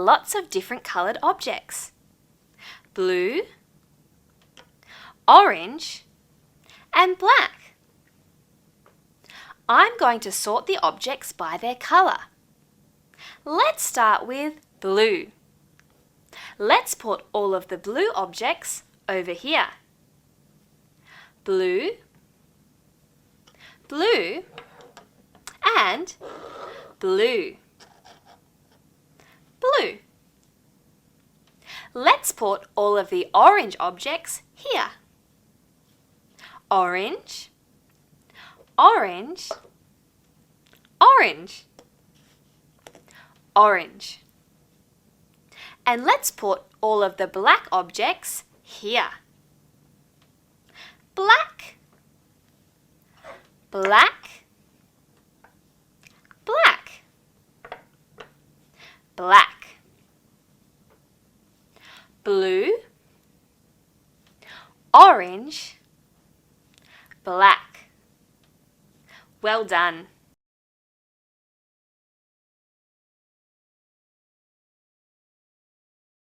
lots of different coloured objects. Blue, orange, and black. I'm going to sort the objects by their colour. Let's start with blue. Let's put all of the blue objects over here. Blue, blue, and blue. Blue. Let's put all of the orange objects here. Orange, orange, orange, orange. And let's put all of the black objects here. Black, black, black, black. Blue, orange, black. Well done.